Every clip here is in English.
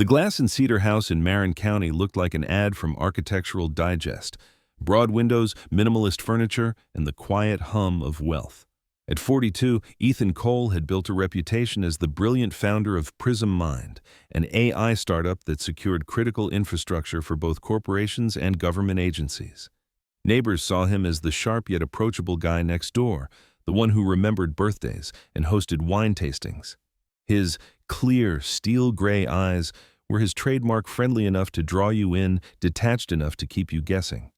The glass and cedar house in Marin County looked like an ad from Architectural Digest. Broad windows, minimalist furniture, and the quiet hum of wealth. At 42, Ethan Cole had built a reputation as the brilliant founder of Prism Mind, an AI startup that secured critical infrastructure for both corporations and government agencies. Neighbors saw him as the sharp yet approachable guy next door, the one who remembered birthdays and hosted wine tastings. His clear, steel-gray eyes were his trademark, friendly enough to draw you in, detached enough to keep you guessing.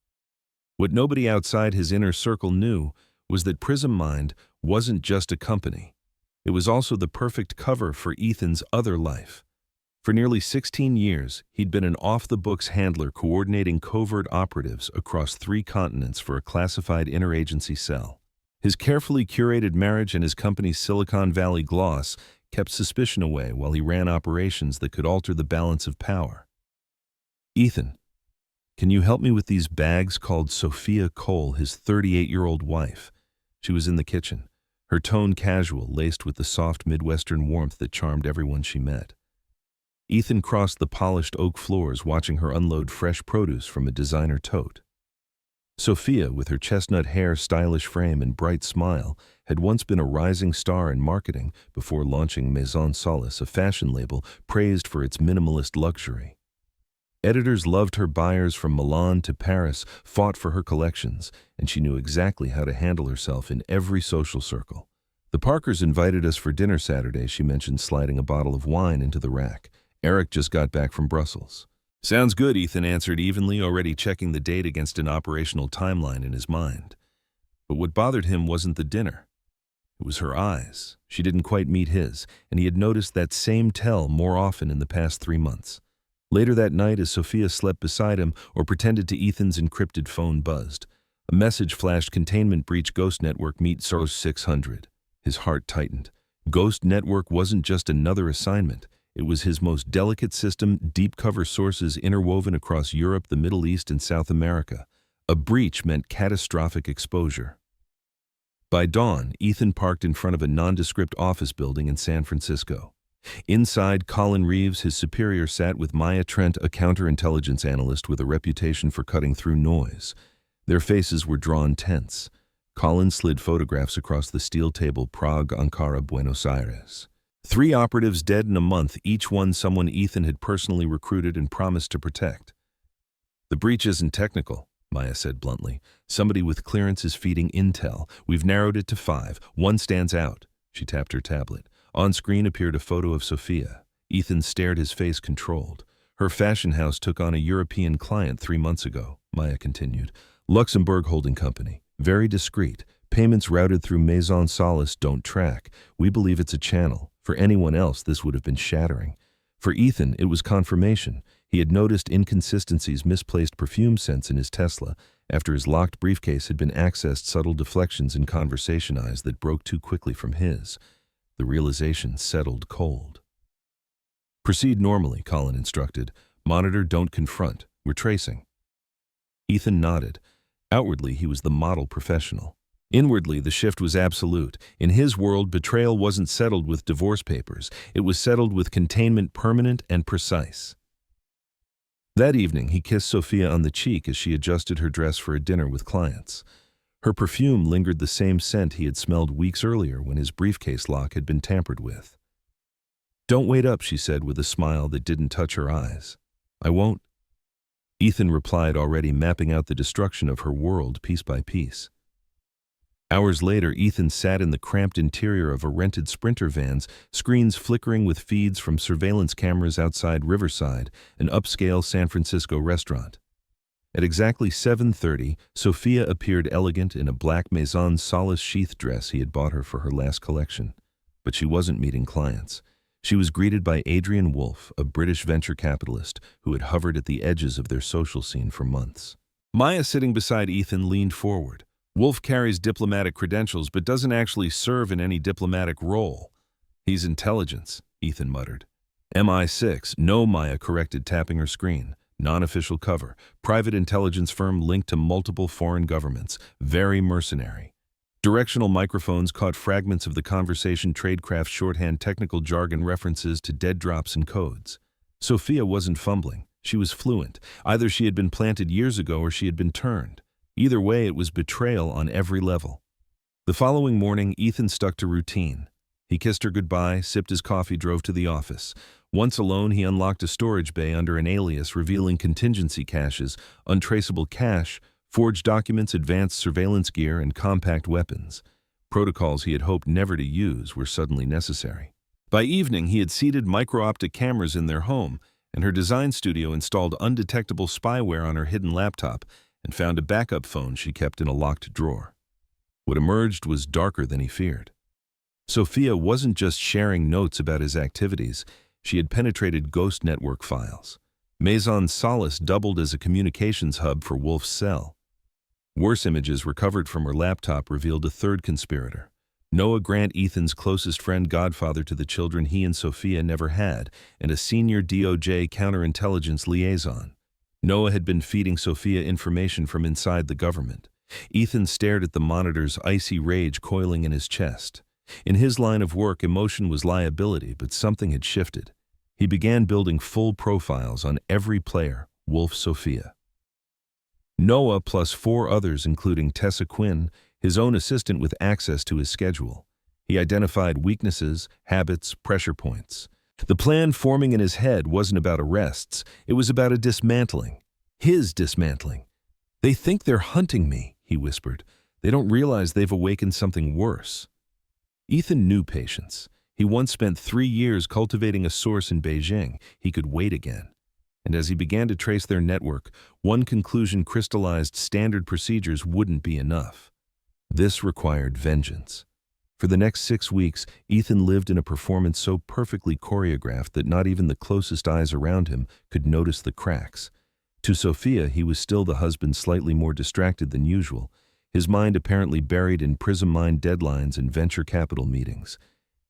What nobody outside his inner circle knew was that Prism Mind wasn't just a company. It was also the perfect cover for Ethan's other life. For nearly 16 years, he'd been an off-the-books handler coordinating covert operatives across 3 continents for a classified interagency cell. His carefully curated marriage and his company's Silicon Valley gloss kept suspicion away while he ran operations that could alter the balance of power. "Ethan, can you help me with these bags?" called Sofia Cole, his 38-year-old wife. She was in the kitchen, her tone casual, laced with the soft Midwestern warmth that charmed everyone she met. Ethan crossed the polished oak floors, watching her unload fresh produce from a designer tote. Sofia, with her chestnut hair, stylish frame, and bright smile, had once been a rising star in marketing before launching Maison Solace, a fashion label praised for its minimalist luxury. Editors loved her. Buyers from Milan to Paris fought for her collections, and she knew exactly how to handle herself in every social circle. "The Parkers invited us for dinner Saturday," she mentioned, sliding a bottle of wine into the rack. "Eric just got back from Brussels." "Sounds good," Ethan answered evenly, already checking the date against an operational timeline in his mind. But what bothered him wasn't the dinner. It was her eyes. She didn't quite meet his, and he had noticed that same tell more often in the past 3 months. Later that night, as Sofia slept beside him or pretended to, Ethan's encrypted phone buzzed. A message flashed: "Containment breach, Ghost Network, meet Source 600. His heart tightened. Ghost Network wasn't just another assignment. It was his most delicate system, deep cover sources interwoven across Europe, the Middle East, and South America. A breach meant catastrophic exposure. By dawn, Ethan parked in front of a nondescript office building in San Francisco. Inside, Colin Reeves, his superior, sat with Maya Trent, a counterintelligence analyst with a reputation for cutting through noise. Their faces were drawn tense. Colin slid photographs across the steel table: Prague, Ankara, Buenos Aires. 3 operatives dead in a month, each one someone Ethan had personally recruited and promised to protect. "The breach isn't technical," Maya said bluntly. "Somebody with clearance is feeding intel. We've narrowed it to 5. One stands out." She tapped her tablet. On screen appeared a photo of Sofia. Ethan stared, his face controlled. "Her fashion house took on a European client 3 months ago," Maya continued. "Luxembourg holding company. Very discreet. Payments routed through Maison Solace don't track. We believe it's a channel. For anyone else, this would have been shattering. For Ethan, it was confirmation. He had noticed inconsistencies, misplaced perfume scents in his Tesla. After his locked briefcase had been accessed, subtle deflections in conversation eyes that broke too quickly from his. The realization settled cold. "Proceed normally," Colin instructed. "Monitor, don't confront. We're tracing." Ethan nodded. Outwardly, he was the model professional. Inwardly, the shift was absolute. In his world, betrayal wasn't settled with divorce papers. It was settled with containment, permanent and precise. That evening, he kissed Sofia on the cheek as she adjusted her dress for a dinner with clients. Her perfume lingered, the same scent he had smelled weeks earlier when his briefcase lock had been tampered with. "Don't wait up," she said with a smile that didn't touch her eyes. "I won't." Ethan replied, already mapping out the destruction of her world piece by piece. Hours later, Ethan sat in the cramped interior of a rented Sprinter van, screens flickering with feeds from surveillance cameras outside Riverside, an upscale San Francisco restaurant. At exactly 7:30, Sofia appeared, elegant in a black Maison Solace sheath dress he had bought her for her last collection. But she wasn't meeting clients. She was greeted by Adrian Wolfe, a British venture capitalist who had hovered at the edges of their social scene for months. Maya, sitting beside Ethan, leaned forward. "Wolfe carries diplomatic credentials but doesn't actually serve in any diplomatic role." "He's intelligence," Ethan muttered. "MI6, no," Maya corrected, tapping her screen. "Non-official cover. Private intelligence firm linked to multiple foreign governments. Very mercenary." Directional microphones caught fragments of the conversation: tradecraft shorthand, technical jargon, references to dead drops and codes. Sofia wasn't fumbling. She was fluent. Either she had been planted years ago or she had been turned. Either way, it was betrayal on every level. The following morning, Ethan stuck to routine. He kissed her goodbye, sipped his coffee, drove to the office. Once alone, he unlocked a storage bay under an alias revealing contingency caches, untraceable cash, forged documents, advanced surveillance gear, and compact weapons. Protocols he had hoped never to use were suddenly necessary. By evening, he had seated micro-optic cameras in their home, and her design studio installed undetectable spyware on her hidden laptop and found a backup phone she kept in a locked drawer. What emerged was darker than he feared. Sofia wasn't just sharing notes about his activities, she had penetrated ghost network files. Maison Solace doubled as a communications hub for Wolf's cell. Worse images recovered from her laptop revealed a third conspirator. Noah Grant, Ethan's closest friend, godfather to the children he and Sofia never had, and a senior DOJ counterintelligence liaison. Noah had been feeding Sofia information from inside the government. Ethan stared at the monitor's icy rage coiling in his chest. In his line of work, emotion was liability, but something had shifted. He began building full profiles on every player, Wolf, Sofia. Noah plus 4 others, including Tessa Quinn, his own assistant with access to his schedule. He identified weaknesses, habits, pressure points. The plan forming in his head wasn't about arrests, it was about a dismantling. His dismantling. "They think they're hunting me," he whispered. "They don't realize they've awakened something worse." Ethan knew patience. He once spent 3 years cultivating a source in Beijing. He could wait again. And as he began to trace their network, one conclusion crystallized: standard procedures wouldn't be enough. This required vengeance. For the next 6 weeks, Ethan lived in a performance so perfectly choreographed that not even the closest eyes around him could notice the cracks. To Sofia, he was still the husband, slightly more distracted than usual, his mind apparently buried in Prism Mind deadlines and venture capital meetings.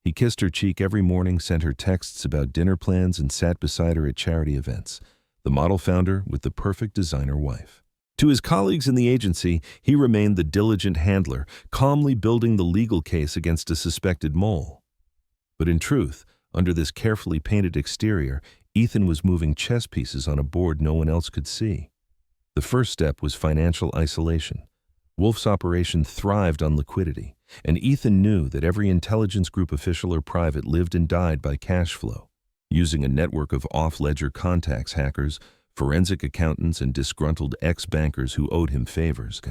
He kissed her cheek every morning, sent her texts about dinner plans, and sat beside her at charity events. The model founder with the perfect designer wife. To his colleagues in the agency, he remained the diligent handler, calmly building the legal case against a suspected mole. But in truth, under this carefully painted exterior, Ethan was moving chess pieces on a board no one else could see. The first step was financial isolation. Wolf's operation thrived on liquidity, and Ethan knew that every intelligence group, official or private, lived and died by cash flow. Using a network of off-ledger contacts, hackers, forensic accountants, and disgruntled ex-bankers who owed him favors,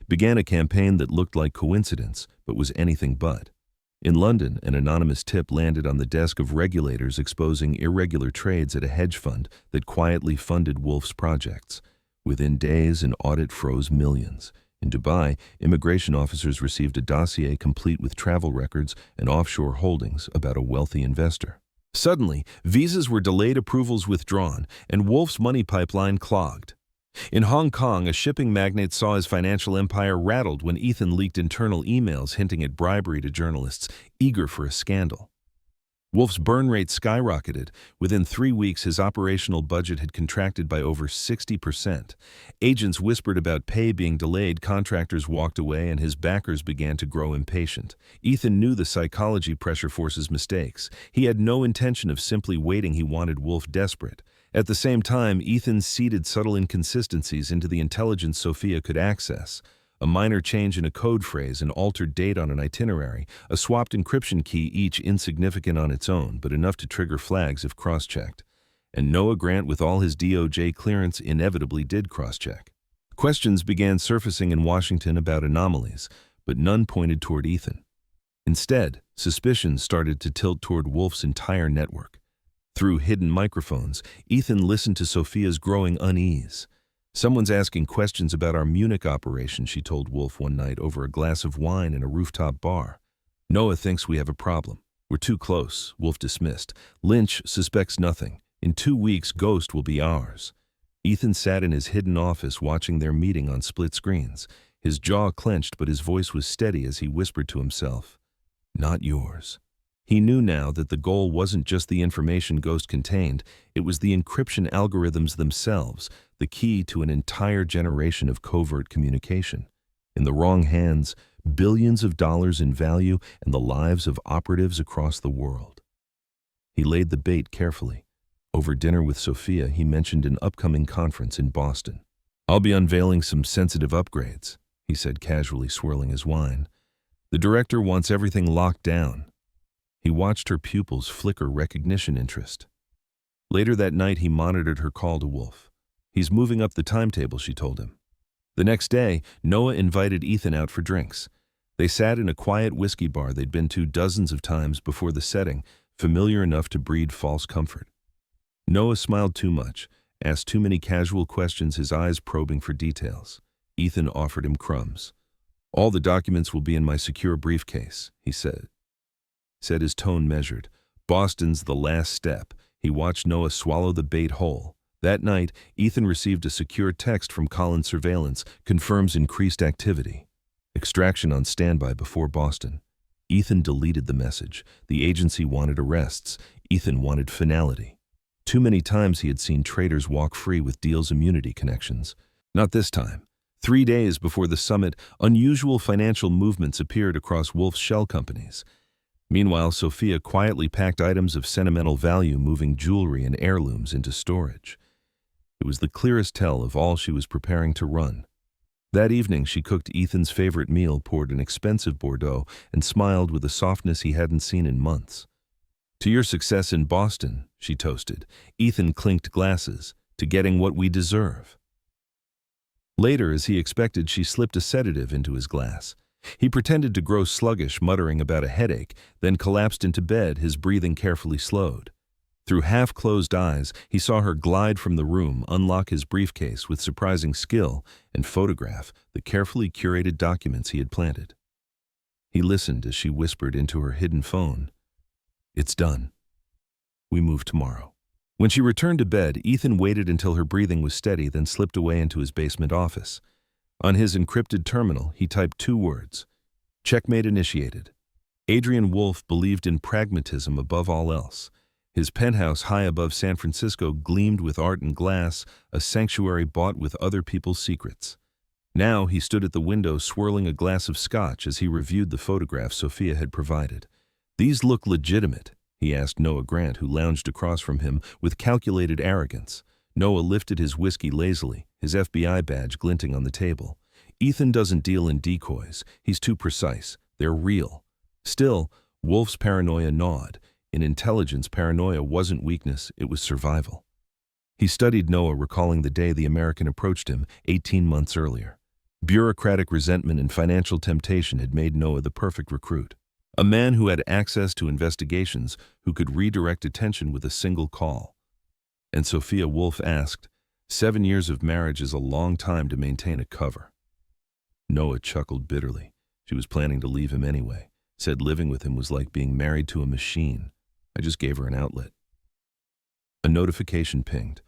began a campaign that looked like coincidence, but was anything but. In London, an anonymous tip landed on the desk of regulators exposing irregular trades at a hedge fund that quietly funded Wolf's projects. Within days, an audit froze millions. In Dubai, immigration officers received a dossier complete with travel records and offshore holdings about a wealthy investor. Suddenly, visas were delayed, approvals withdrawn, and Wolf's money pipeline clogged. In Hong Kong, a shipping magnate saw his financial empire rattled when Ethan leaked internal emails hinting at bribery to journalists eager for a scandal. Wolf's burn rate skyrocketed. Within 3 weeks, his operational budget had contracted by over 60%. Agents whispered about pay being delayed, contractors walked away, and his backers began to grow impatient. Ethan knew the psychology pressure forces mistakes. He had no intention of simply waiting. He wanted Wolf desperate. At the same time, Ethan seeded subtle inconsistencies into the intelligence Sofia could access. A minor change in a code phrase, an altered date on an itinerary, a swapped encryption key, each insignificant on its own, but enough to trigger flags if cross-checked. And Noah Grant, with all his DOJ clearance, inevitably did cross-check. Questions began surfacing in Washington about anomalies, but none pointed toward Ethan. Instead, suspicions started to tilt toward Wolf's entire network. Through hidden microphones, Ethan listened to Sofia's growing unease. "Someone's asking questions about our Munich operation," she told Wolf one night over a glass of wine in a rooftop bar. "Noah thinks we have a problem. We're too close," Wolf dismissed. "Lynch suspects nothing. In 2 weeks, Ghost will be ours." Ethan sat in his hidden office watching their meeting on split screens. His jaw clenched, but his voice was steady as he whispered to himself, "Not yours." He knew now that the goal wasn't just the information Ghost contained, it was the encryption algorithms themselves, the key to an entire generation of covert communication. In the wrong hands, billions of dollars in value and the lives of operatives across the world. He laid the bait carefully. Over dinner with Sofia, he mentioned an upcoming conference in Boston. "I'll be unveiling some sensitive upgrades," he said, casually swirling his wine. "The director wants everything locked down." He watched her pupils flicker recognition interest. Later that night, he monitored her call to Wolf. "He's moving up the timetable," she told him. The next day, Noah invited Ethan out for drinks. They sat in a quiet whiskey bar they'd been to dozens of times before the setting, familiar enough to breed false comfort. Noah smiled too much, asked too many casual questions, his eyes probing for details. Ethan offered him crumbs. "All the documents will be in my secure briefcase," he said. His tone measured. "Boston's the last step." He watched Noah swallow the bait whole. That night, Ethan received a secure text from Collins Surveillance, confirms increased activity. Extraction on standby before Boston. Ethan deleted the message. The agency wanted arrests. Ethan wanted finality. Too many times he had seen traders walk free with deals' immunity connections. Not this time. 3 days before the summit, unusual financial movements appeared across Wolf's shell companies. Meanwhile, Sofia quietly packed items of sentimental value, moving jewelry and heirlooms into storage. It was the clearest tell of all she was preparing to run. That evening, she cooked Ethan's favorite meal, poured an expensive Bordeaux, and smiled with a softness he hadn't seen in months. "To your success in Boston," she toasted. Ethan clinked glasses. "To getting what we deserve." Later, as he expected, she slipped a sedative into his glass. He pretended to grow sluggish, muttering about a headache, then collapsed into bed, his breathing carefully slowed. Through half-closed eyes, he saw her glide from the room, unlock his briefcase with surprising skill, and photograph the carefully curated documents he had planted. He listened as she whispered into her hidden phone, "It's done. We move tomorrow." When she returned to bed, Ethan waited until her breathing was steady, then slipped away into his basement office. On his encrypted terminal, he typed 2 words, "Checkmate initiated." Adrian Wolf believed in pragmatism above all else. His penthouse high above San Francisco gleamed with art and glass, a sanctuary bought with other people's secrets. Now he stood at the window swirling a glass of scotch as he reviewed the photographs Sofia had provided. "These look legitimate," he asked Noah Grant, who lounged across from him with calculated arrogance. Noah lifted his whiskey lazily, his FBI badge glinting on the table. "Ethan doesn't deal in decoys. He's too precise. They're real." Still, Wolf's paranoia gnawed. In intelligence, paranoia wasn't weakness, it was survival. He studied Noah, recalling the day the American approached him 18 months earlier. Bureaucratic resentment and financial temptation had made Noah the perfect recruit. A man who had access to investigations, who could redirect attention with a single call. And Sofia, Wolf asked, 7 years of marriage is a long time to maintain a cover. Noah chuckled bitterly. She was planning to leave him anyway. Said living with him was like being married to a machine. I just gave her an outlet. A notification pinged.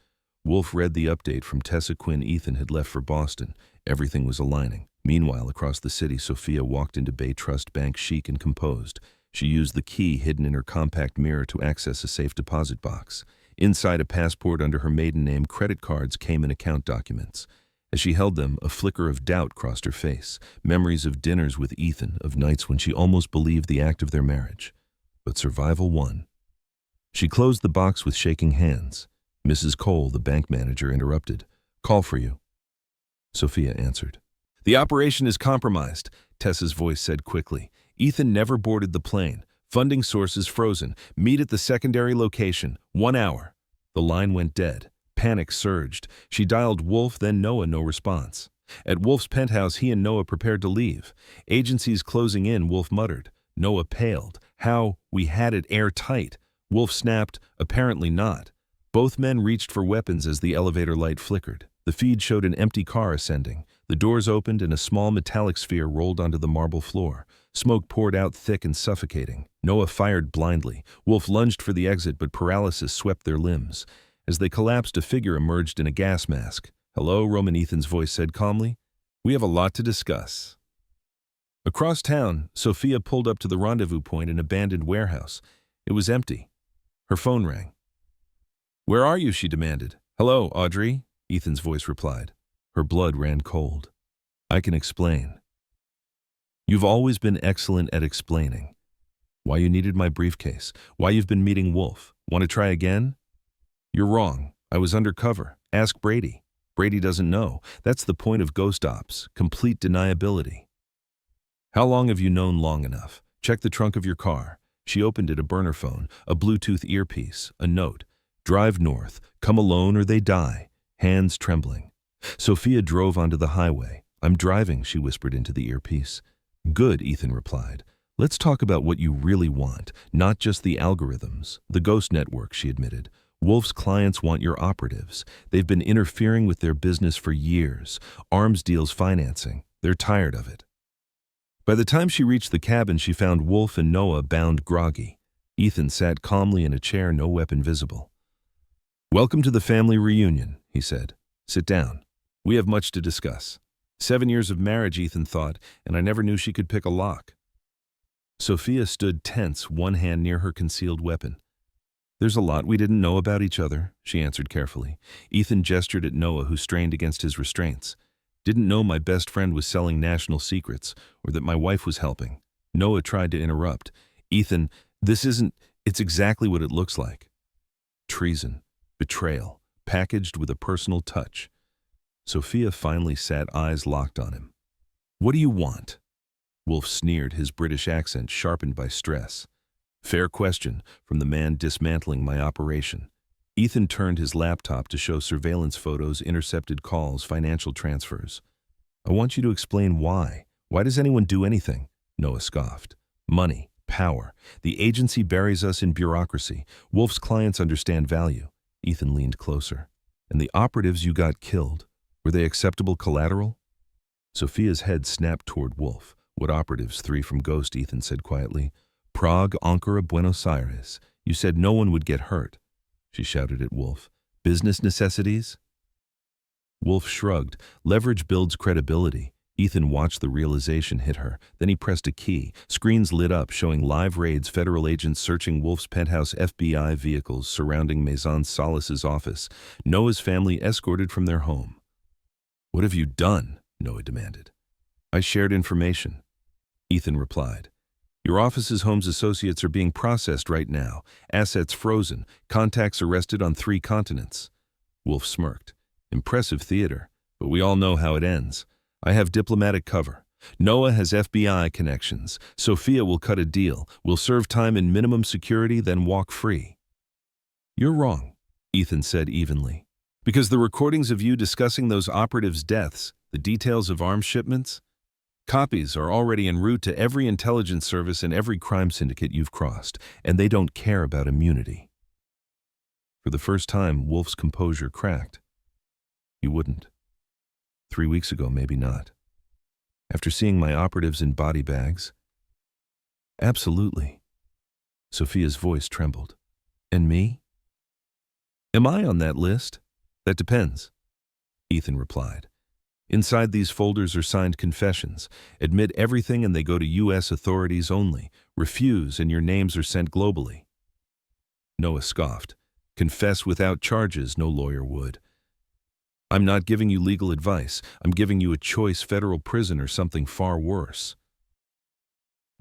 Wolf read the update from Tessa Quinn. Ethan had left for Boston. Everything was aligning. Meanwhile, across the city, Sofia walked into Bay Trust Bank chic and composed. She used the key hidden in her compact mirror to access a safe deposit box. Inside, a passport under her maiden name, credit cards, came in account documents. As she held them, a flicker of doubt crossed her face. Memories of dinners with Ethan, of nights when she almost believed the act of their marriage. But survival won. She closed the box with shaking hands. Mrs. Cole, the bank manager, interrupted. "Call for you." Sofia answered. "The operation is compromised," Tessa's voice said quickly. "Ethan never boarded the plane. Funding sources frozen. Meet at the secondary location. 1 hour." The line went dead. Panic surged. She dialed Wolf, then Noah, no response. At Wolf's penthouse, he and Noah prepared to leave. "Agencies closing in," Wolf muttered. Noah paled. "How? We had it airtight." Wolf snapped, "Apparently not." Both men reached for weapons as the elevator light flickered. The feed showed an empty car ascending. The doors opened and a small metallic sphere rolled onto the marble floor. Smoke poured out thick and suffocating. Noah fired blindly. Wolf lunged for the exit, but paralysis swept their limbs. As they collapsed, a figure emerged in a gas mask. "Hello," Roman, Ethan's voice said calmly. "We have a lot to discuss." Across town, Sofia pulled up to the rendezvous point, an abandoned warehouse. It was empty. Her phone rang. "Where are you?" she demanded. "Hello, Audrey," Ethan's voice replied. Her blood ran cold. "I can explain." "You've always been excellent at explaining. Why you needed my briefcase, why you've been meeting Wolf. Want to try again?" You're wrong. I was undercover. Ask Brady. Brady doesn't know. That's the point of ghost ops, complete deniability. How long have you known long enough? Check the trunk of your car. She opened it, a burner phone, a Bluetooth earpiece, a note. Drive north. Come alone or they die. Hands trembling. Sofia drove onto the highway. I'm driving, she whispered into the earpiece. Good, Ethan replied. Let's talk about what you really want, not just the algorithms. The ghost network, she admitted. Wolf's clients want your operatives. They've been interfering with their business for years. Arms deals, financing. They're tired of it. By the time she reached the cabin, she found Wolf and Noah bound groggy. Ethan sat calmly in a chair, no weapon visible. Welcome to the family reunion, he said. Sit down. We have much to discuss. 7 years of marriage, Ethan thought, and I never knew she could pick a lock. Sofia stood tense, one hand near her concealed weapon. There's a lot we didn't know about each other, she answered carefully. Ethan gestured at Noah, who strained against his restraints. Didn't know my best friend was selling national secrets, or that my wife was helping. Noah tried to interrupt. Ethan, it's exactly what it looks like. Treason, betrayal, packaged with a personal touch. Sofia finally sat, eyes locked on him. What do you want? Wolf sneered, his British accent sharpened by stress. Fair question from the man dismantling my operation. Ethan turned his laptop to show surveillance photos, intercepted calls, financial transfers. I want you to explain why. Why does anyone do anything? Noah scoffed. Money, power. The agency buries us in bureaucracy. Wolf's clients understand value. Ethan leaned closer. And the operatives you got killed, were they acceptable collateral? Sofia's head snapped toward Wolf. What operatives? 3 from Ghost, Ethan said quietly. Prague, Ankara, Buenos Aires. You said no one would get hurt. She shouted at Wolf. Business necessities? Wolf shrugged. Leverage builds credibility. Ethan watched the realization hit her. Then he pressed a key. Screens lit up, showing live raids, federal agents searching Wolf's penthouse, FBI vehicles surrounding Maison Solace's office. Noah's family escorted from their home. What have you done? Noah demanded. I shared information. Ethan replied. Your office's home's associates are being processed right now. Assets frozen. Contacts arrested on 3 continents. Wolf smirked. Impressive theater, but we all know how it ends. I have diplomatic cover. Noah has FBI connections. Sofia will cut a deal. We'll serve time in minimum security, then walk free. You're wrong, Ethan said evenly. Because the recordings of you discussing those operatives' deaths, the details of arms shipments, copies are already en route to every intelligence service and every crime syndicate you've crossed, and they don't care about immunity. For the first time, Wolf's composure cracked. You wouldn't. 3 weeks ago, maybe not. After seeing my operatives in body bags? Absolutely. Sofia's voice trembled. And me? Am I on that list? That depends, Ethan replied. Inside these folders are signed confessions. Admit everything and they go to U.S. authorities only. Refuse and your names are sent globally. Noah scoffed. Confess without charges, no lawyer would. I'm not giving you legal advice. I'm giving you a choice: federal prison or something far worse.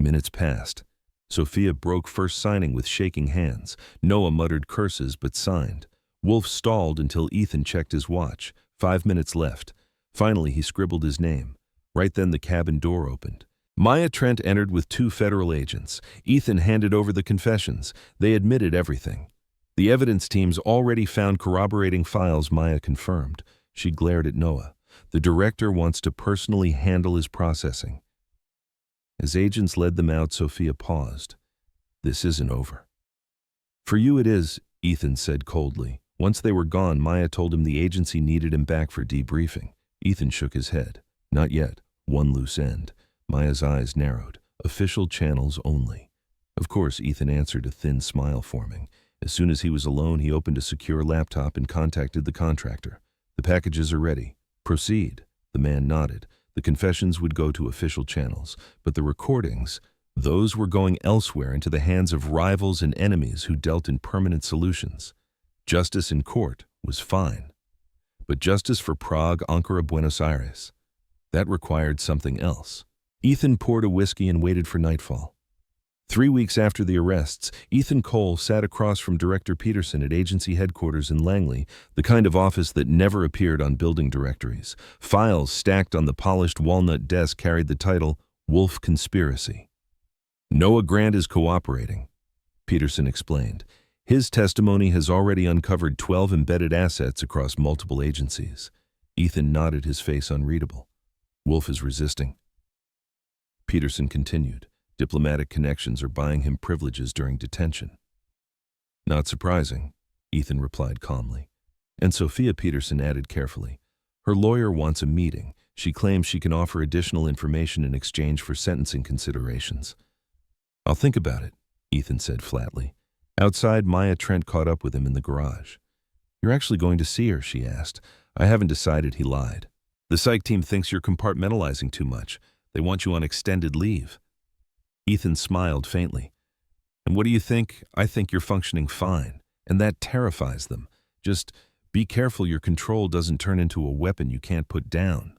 Minutes passed. Sofia broke first signing with shaking hands. Noah muttered curses but signed. Wolf stalled until Ethan checked his watch. 5 minutes left. Finally, he scribbled his name. Right then, the cabin door opened. Maya Trent entered with 2 federal agents. Ethan handed over the confessions. They admitted everything. The evidence teams already found corroborating files, Maya confirmed. She glared at Noah. The director wants to personally handle his processing. As agents led them out, Sofia paused. This isn't over. For you it is, Ethan said coldly. Once they were gone, Maya told him the agency needed him back for debriefing. Ethan shook his head. Not yet. One loose end. Maya's eyes narrowed. Official channels only. Of course, Ethan answered, a thin smile forming. As soon as he was alone, he opened a secure laptop and contacted the contractor. The packages are ready. Proceed. The man nodded. The confessions would go to official channels, but the recordings, those were going elsewhere, into the hands of rivals and enemies who dealt in permanent solutions. Justice in court was fine. But justice for Prague, Ankara, Buenos Aires, that required something else. Ethan poured a whiskey and waited for nightfall. 3 weeks after the arrests, Ethan Cole sat across from Director Peterson at agency headquarters in Langley, the kind of office that never appeared on building directories. Files stacked on the polished walnut desk carried the title, Wolf Conspiracy. Noah Grant is cooperating, Peterson explained. His testimony has already uncovered 12 embedded assets across multiple agencies. Ethan nodded, his face unreadable. Wolf is resisting. Peterson continued. Diplomatic connections are buying him privileges during detention. Not surprising, Ethan replied calmly. And Sofia, Peterson added carefully. Her lawyer wants a meeting. She claims she can offer additional information in exchange for sentencing considerations. I'll think about it, Ethan said flatly. Outside, Maya Trent caught up with him in the garage. You're actually going to see her, she asked. I haven't decided, he lied. The psych team thinks you're compartmentalizing too much. They want you on extended leave. Ethan smiled faintly. And what do you think? I think you're functioning fine, and that terrifies them. Just be careful your control doesn't turn into a weapon you can't put down.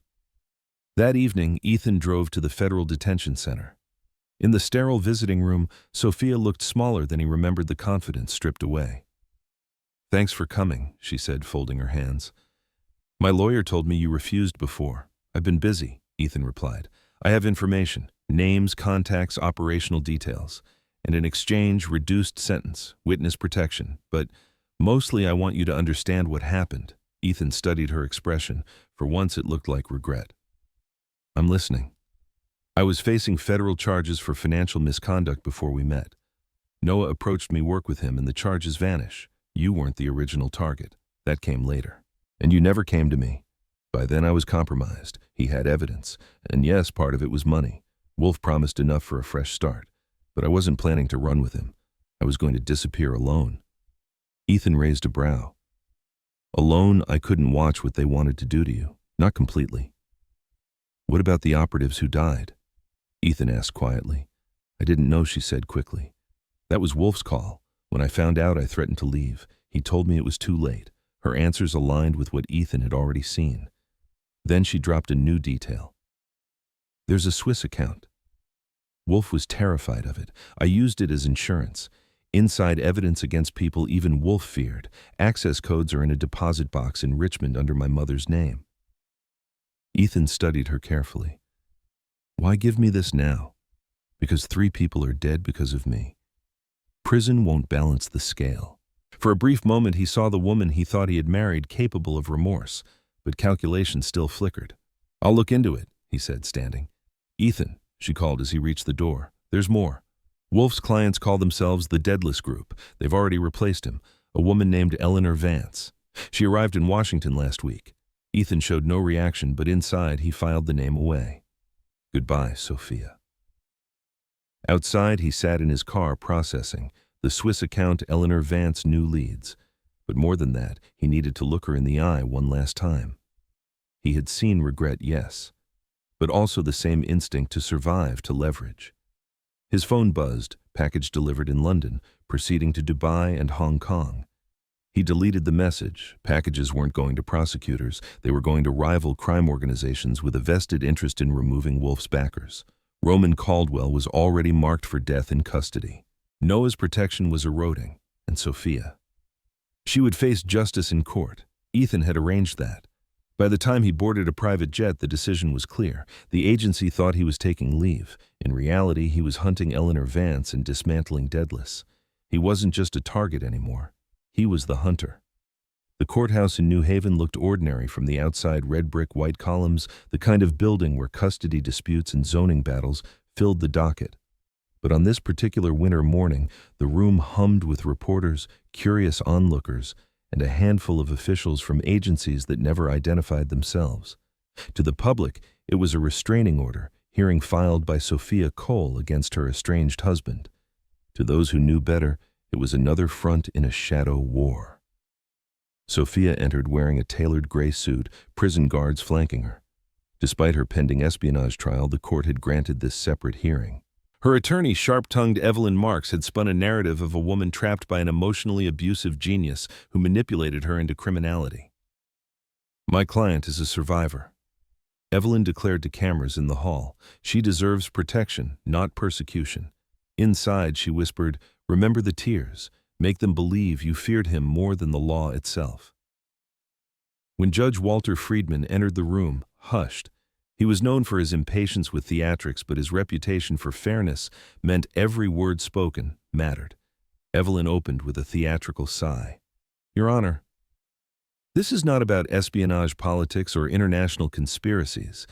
That evening, Ethan drove to the Federal Detention Center. In the sterile visiting room, Sofia looked smaller than he remembered, the confidence stripped away. Thanks for coming, she said, folding her hands. My lawyer told me you refused before. I've been busy, Ethan replied. I have information. Names, contacts, operational details, and in exchange, reduced sentence, witness protection. But mostly I want you to understand what happened. Ethan studied her expression. For once it looked like regret. I'm listening. I was facing federal charges for financial misconduct before we met. Noah approached me, work with him, and the charges vanish. You weren't the original target. That came later. And you never came to me. By then I was compromised. He had evidence. And yes, part of it was money. Wolf promised enough for a fresh start, but I wasn't planning to run with him. I was going to disappear alone. Ethan raised a brow. Alone, I couldn't watch what they wanted to do to you. Not completely. What about the operatives who died? Ethan asked quietly. I didn't know, she said quickly. That was Wolf's call. When I found out, I threatened to leave. He told me it was too late. Her answers aligned with what Ethan had already seen. Then she dropped a new detail. There's a Swiss account. Wolf was terrified of it. I used it as insurance. Inside evidence against people even Wolf feared. Access codes are in a deposit box in Richmond under my mother's name. Ethan studied her carefully. Why give me this now? Because 3 people are dead because of me. Prison won't balance the scale. For a brief moment he saw the woman he thought he had married capable of remorse, but calculation still flickered. I'll look into it, he said, standing. Ethan, she called as he reached the door. There's more. Wolf's clients call themselves the Deadless Group. They've already replaced him, a woman named Eleanor Vance. She arrived in Washington last week. Ethan showed no reaction, but inside he filed the name away. Goodbye, Sofia. Outside he sat in his car processing. The Swiss account, Eleanor Vance, new leads. But more than that, he needed to look her in the eye one last time. He had seen regret, yes, but also the same instinct to survive, to leverage. His phone buzzed, package delivered in London, proceeding to Dubai and Hong Kong. He deleted the message. Packages weren't going to prosecutors. They were going to rival crime organizations with a vested interest in removing Wolf's backers. Roman Caldwell was already marked for death in custody. Noah's protection was eroding, and Sofia. She would face justice in court. Ethan had arranged that. By the time he boarded a private jet, the decision was clear. The agency thought he was taking leave. In reality, he was hunting Eleanor Vance and dismantling Deadless. He wasn't just a target anymore. He was the hunter. The courthouse in New Haven looked ordinary from the outside, red brick, white columns, the kind of building where custody disputes and zoning battles filled the docket. But on this particular winter morning, the room hummed with reporters, curious onlookers, and a handful of officials from agencies that never identified themselves. To the public, it was a restraining order, hearing filed by Sofia Cole against her estranged husband. To those who knew better, it was another front in a shadow war. Sofia entered wearing a tailored gray suit, prison guards flanking her. Despite her pending espionage trial, the court had granted this separate hearing. Her attorney, sharp-tongued Evelyn Marks, had spun a narrative of a woman trapped by an emotionally abusive genius who manipulated her into criminality. My client is a survivor. Evelyn declared to cameras in the hall. She deserves protection, not persecution. Inside, she whispered, "Remember the tears. Make them believe you feared him more than the law itself." When Judge Walter Friedman entered the room, hushed, he was known for his impatience with theatrics, but his reputation for fairness meant every word spoken mattered. Evelyn opened with a theatrical sigh. "Your Honor, this is not about espionage politics or international conspiracies.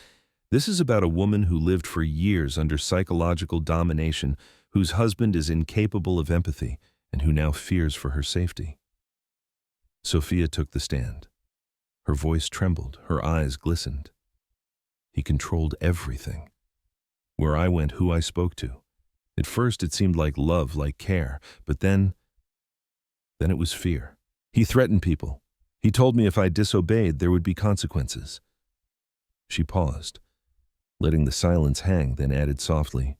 This is about a woman who lived for years under psychological domination, whose husband is incapable of empathy, and who now fears for her safety." Sofia took the stand. Her voice trembled, her eyes glistened. "He controlled everything. Where I went, who I spoke to. At first it seemed like love, like care, but then it was fear. He threatened people. He told me if I disobeyed, there would be consequences." She paused, letting the silence hang, then added softly,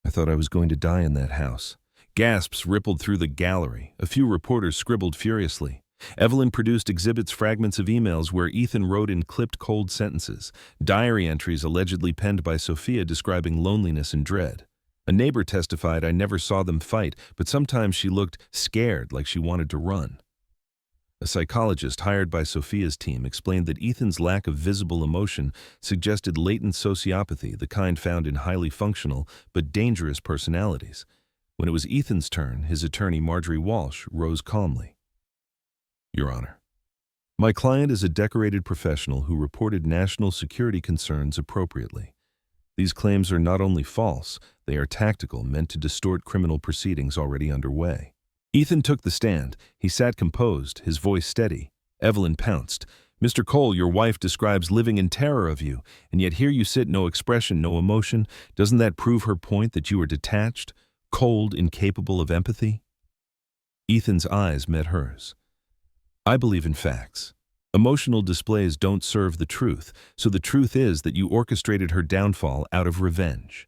"I thought I was going to die in that house." Gasps rippled through the gallery. A few reporters scribbled furiously. Evelyn produced exhibits, fragments of emails where Ethan wrote in clipped, cold sentences, diary entries allegedly penned by Sofia describing loneliness and dread. A neighbor testified, "I never saw them fight, but sometimes she looked scared, like she wanted to run." A psychologist hired by Sofia's team explained that Ethan's lack of visible emotion suggested latent sociopathy, the kind found in highly functional but dangerous personalities. When it was Ethan's turn, his attorney, Marjorie Walsh, rose calmly. "Your Honor, my client is a decorated professional who reported national security concerns appropriately. These claims are not only false, they are tactical, meant to distort criminal proceedings already underway." Ethan took the stand. He sat composed, his voice steady. Evelyn pounced. "Mr. Cole, your wife describes living in terror of you, and yet here you sit, no expression, no emotion. Doesn't that prove her point that you are detached, cold, incapable of empathy?" Ethan's eyes met hers. "I believe in facts. Emotional displays don't serve the truth, so the truth is that you orchestrated her downfall out of revenge."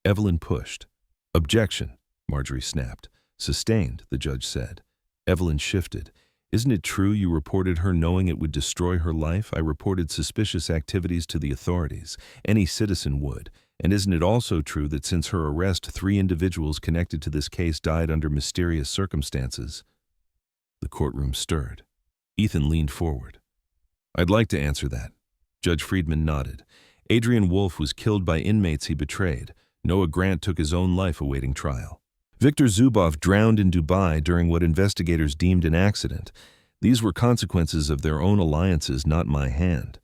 Evelyn pushed. "Objection," Marjorie snapped. "Sustained," the judge said. Evelyn shifted. "Isn't it true you reported her knowing it would destroy her life? I reported suspicious activities to the authorities. Any citizen would. And isn't it also true that since her arrest, 3 individuals connected to this case died under mysterious circumstances?" The courtroom stirred. Ethan leaned forward. "I'd like to answer that." Judge Friedman nodded. "Adrian Wolfe was killed by inmates he betrayed. Noah Grant took his own life awaiting trial. Viktor Zubov drowned in Dubai during what investigators deemed an accident. These were consequences of their own alliances, not my hand."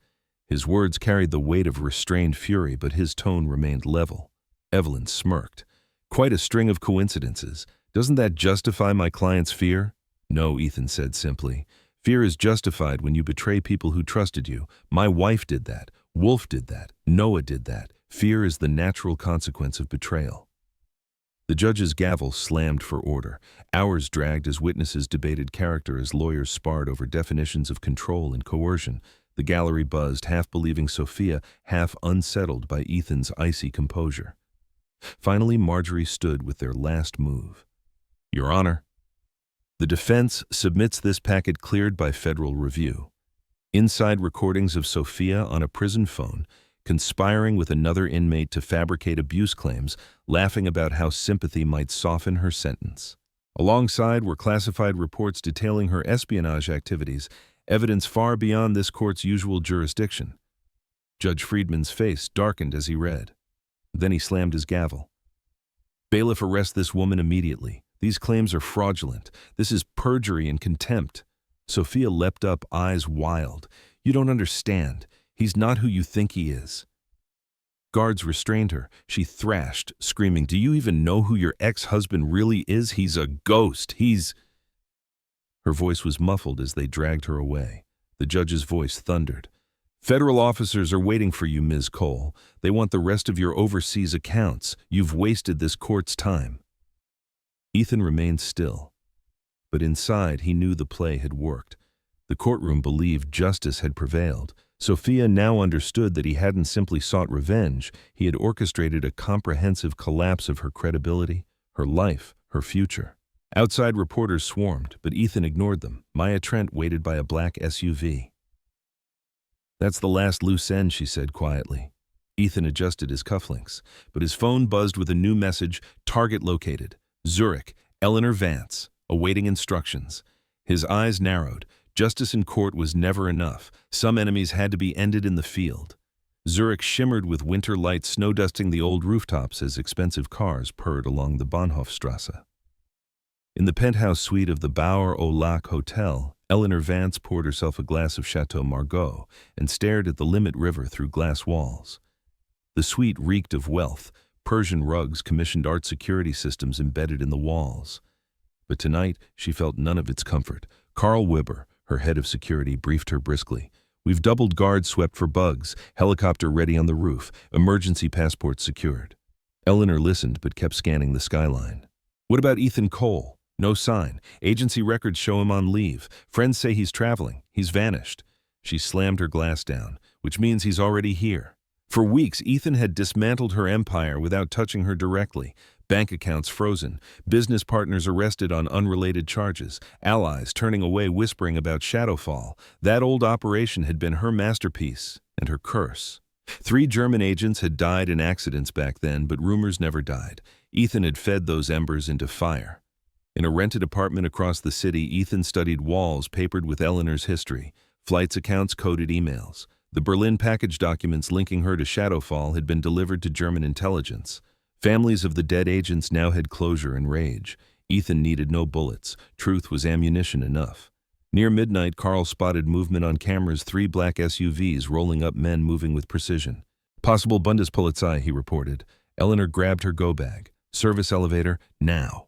His words carried the weight of restrained fury, but his tone remained level. Evelyn smirked. "Quite a string of coincidences. Doesn't that justify my client's fear?" "No," Ethan said simply. "Fear is justified when you betray people who trusted you. My wife did that. Wolf did that. Noah did that. Fear is the natural consequence of betrayal." The judge's gavel slammed for order. Hours dragged as witnesses debated character, as lawyers sparred over definitions of control and coercion. The gallery buzzed, half believing Sofia, half unsettled by Ethan's icy composure. Finally, Marjorie stood with their last move. "Your Honor, the defense submits this packet cleared by federal review. Inside recordings of Sofia on a prison phone, conspiring with another inmate to fabricate abuse claims, laughing about how sympathy might soften her sentence. Alongside were classified reports detailing her espionage activities, evidence far beyond this court's usual jurisdiction." Judge Friedman's face darkened as he read. Then he slammed his gavel. "Bailiff, arrest this woman immediately. These claims are fraudulent. This is perjury and contempt." Sofia leapt up, eyes wild. "You don't understand. He's not who you think he is." Guards restrained her. She thrashed, screaming, "Do you even know who your ex-husband really is? He's a ghost. He's—" Her voice was muffled as they dragged her away. The judge's voice thundered. "Federal officers are waiting for you, Ms. Cole. They want the rest of your overseas accounts. You've wasted this court's time." Ethan remained still. But inside, he knew the play had worked. The courtroom believed justice had prevailed. Sofia now understood that he hadn't simply sought revenge. He had orchestrated a comprehensive collapse of her credibility, her life, her future. Outside reporters swarmed, but Ethan ignored them. Maya Trent waited by a black SUV. "That's the last loose end," she said quietly. Ethan adjusted his cufflinks, but his phone buzzed with a new message, target located. Zurich, Eleanor Vance, awaiting instructions. His eyes narrowed. Justice in court was never enough. Some enemies had to be ended in the field. Zurich shimmered with winter light snow-dusting the old rooftops as expensive cars purred along the Bahnhofstrasse. In the penthouse suite of the Bauer au Lac Hotel, Eleanor Vance poured herself a glass of Chateau Margaux and stared at the Limit River through glass walls. The suite reeked of wealth, Persian rugs, commissioned art security systems embedded in the walls. But tonight, she felt none of its comfort. Carl Wibber, her head of security, briefed her briskly. We've doubled guards swept for bugs, helicopter ready on the roof, emergency passports secured. Eleanor listened but kept scanning the skyline. What about Ethan Cole? No sign. Agency records show him on leave. Friends say he's traveling. He's vanished. She slammed her glass down, which means he's already here. For weeks, Ethan had dismantled her empire without touching her directly. Bank accounts frozen, business partners arrested on unrelated charges, allies turning away whispering about Shadowfall. That old operation had been her masterpiece and her curse. 3 German agents had died in accidents back then, but rumors never died. Ethan had fed those embers into fire. In a rented apartment across the city, Ethan studied walls papered with Eleanor's history, flights accounts, coded emails. The Berlin package documents linking her to Shadowfall had been delivered to German intelligence. Families of the dead agents now had closure and rage. Ethan needed no bullets. Truth was ammunition enough. Near midnight, Carl spotted movement on cameras, 3 black SUVs rolling up, men moving with precision. Possible Bundespolizei, he reported. Eleanor grabbed her go-bag. Service elevator, now.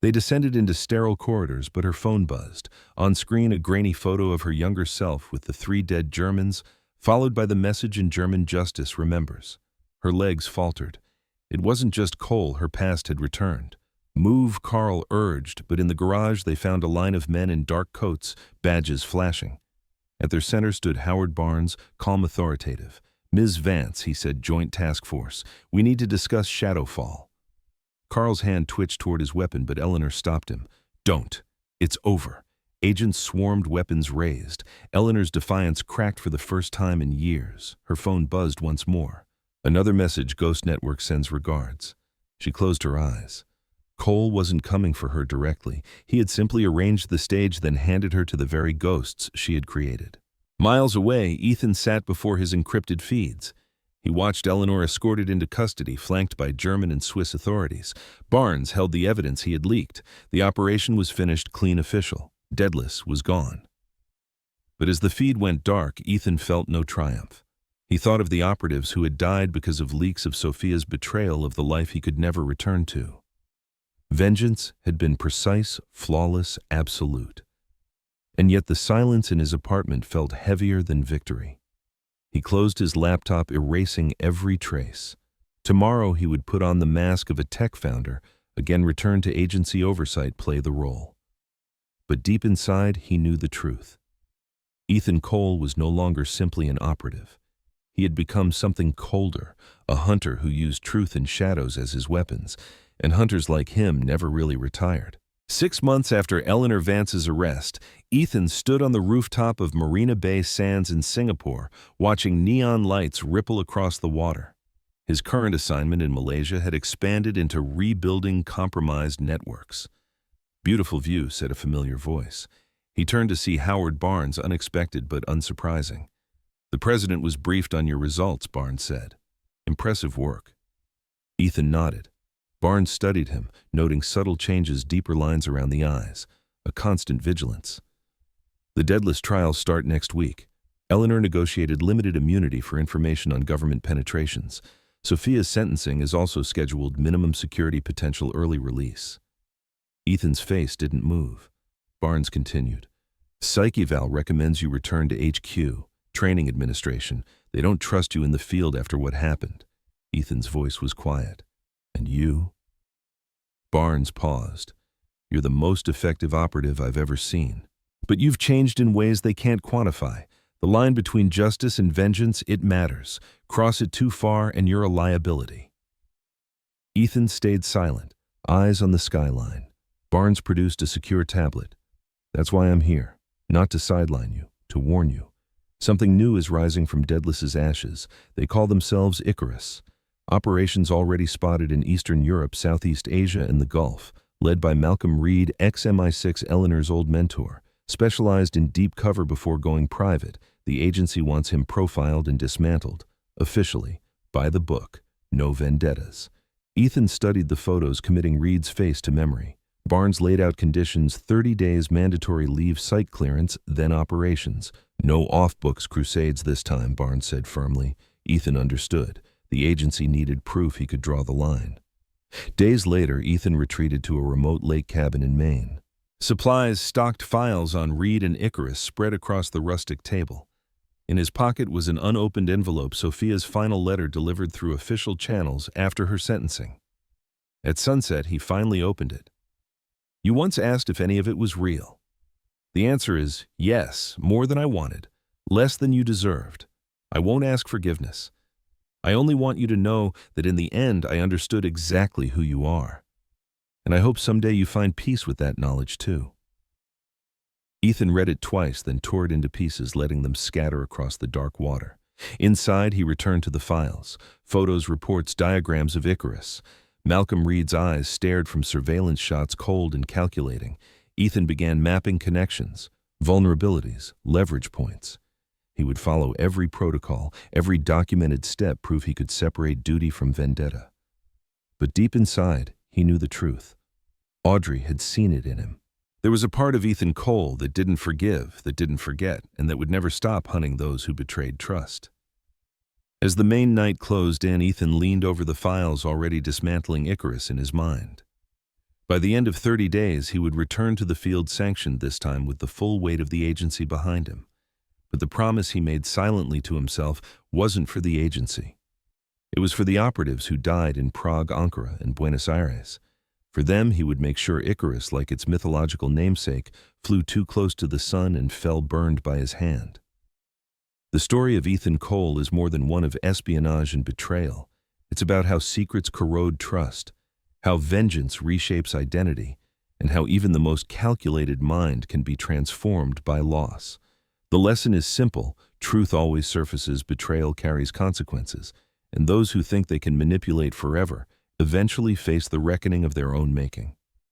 They descended into sterile corridors, but her phone buzzed. On screen, a grainy photo of her younger self with the 3 dead Germans, followed by the message in German, Justice remembers. Her legs faltered. It wasn't just Cole, her past had returned. Move, Carl urged, but in the garage they found a line of men in dark coats, badges flashing. At their center stood Howard Barnes, calm, authoritative. Ms. Vance, he said, Joint Task Force. We need to discuss Shadowfall. Carl's hand twitched toward his weapon, but Eleanor stopped him. Don't. It's over. Agents swarmed, weapons raised. Eleanor's defiance cracked for the first time in years. Her phone buzzed once more. Another message, Ghost Network sends regards. She closed her eyes. Cole wasn't coming for her directly. He had simply arranged the stage, then handed her to the very ghosts she had created. Miles away, Ethan sat before his encrypted feeds. He watched Eleanor escorted into custody, flanked by German and Swiss authorities. Barnes held the evidence he had leaked. The operation was finished, clean, official. Deadless was gone. But as the feed went dark, Ethan felt no triumph. He thought of the operatives who had died because of leaks of Sofia's betrayal of the life he could never return to. Vengeance had been precise, flawless, absolute. And yet the silence in his apartment felt heavier than victory. He closed his laptop, erasing every trace. Tomorrow he would put on the mask of a tech founder, again return to agency oversight, play the role. But deep inside, he knew the truth. Ethan Cole was no longer simply an operative. He had become something colder, a hunter who used truth and shadows as his weapons, and hunters like him never really retired. 6 months after Eleanor Vance's arrest, Ethan stood on the rooftop of Marina Bay Sands in Singapore, watching neon lights ripple across the water. His current assignment in Malaysia had expanded into rebuilding compromised networks. Beautiful view, said a familiar voice. He turned to see Howard Barnes, unexpected but unsurprising. The president was briefed on your results, Barnes said. Impressive work. Ethan nodded. Barnes studied him, noting subtle changes, deeper lines around the eyes, a constant vigilance. The Deadless trials start next week. Eleanor negotiated limited immunity for information on government penetrations. Sofia's sentencing is also scheduled, minimum security, potential early release. Ethan's face didn't move. Barnes continued. PsychEval recommends you return to HQ, training administration. They don't trust you in the field after what happened. Ethan's voice was quiet. And you? Barnes paused. You're the most effective operative I've ever seen. But you've changed in ways they can't quantify. The line between justice and vengeance, it matters. Cross it too far and you're a liability. Ethan stayed silent, eyes on the skyline. Barnes produced a secure tablet. That's why I'm here. Not to sideline you, to warn you. Something new is rising from Daedalus's ashes. They call themselves Icarus. Operations already spotted in Eastern Europe, Southeast Asia, and the Gulf, led by Malcolm Reed, ex-MI6 Eleanor's old mentor. Specialized in deep cover before going private, the agency wants him profiled and dismantled. Officially, by the book, no vendettas. Ethan studied the photos, committing Reed's face to memory. Barnes laid out conditions: 30 days mandatory leave, site clearance, then operations. No off-books crusades this time, Barnes said firmly. Ethan understood. The agency needed proof he could draw the line. Days later, Ethan retreated to a remote lake cabin in Maine. Supplies, stocked files on Reed and Icarus spread across the rustic table. In his pocket was an unopened envelope, Sofia's final letter delivered through official channels after her sentencing. At sunset, he finally opened it. You once asked if any of it was real. The answer is yes, more than I wanted, less than you deserved. I won't ask forgiveness. I only want you to know that in the end I understood exactly who you are. And I hope someday you find peace with that knowledge too. Ethan read it twice, then tore it into pieces, letting them scatter across the dark water. Inside, he returned to the files. Photos, reports, diagrams of Icarus. Malcolm Reed's eyes stared from surveillance shots, cold and calculating. Ethan began mapping connections, vulnerabilities, leverage points. He would follow every protocol, every documented step, proof he could separate duty from vendetta. But deep inside, he knew the truth. Audrey had seen it in him. There was a part of Ethan Cole that didn't forgive, that didn't forget, and that would never stop hunting those who betrayed trust. As the main night closed in, Ethan leaned over the files, already dismantling Icarus in his mind. By the end of 30 days, he would return to the field, sanctioned this time with the full weight of the agency behind him. But the promise he made silently to himself wasn't for the agency. It was for the operatives who died in Prague, Ankara, and Buenos Aires. For them, he would make sure Icarus, like its mythological namesake, flew too close to the sun and fell burned by his hand. The story of Ethan Cole is more than one of espionage and betrayal. It's about how secrets corrode trust, how vengeance reshapes identity, and how even the most calculated mind can be transformed by loss. The lesson is simple: truth always surfaces, betrayal carries consequences, and those who think they can manipulate forever eventually face the reckoning of their own making.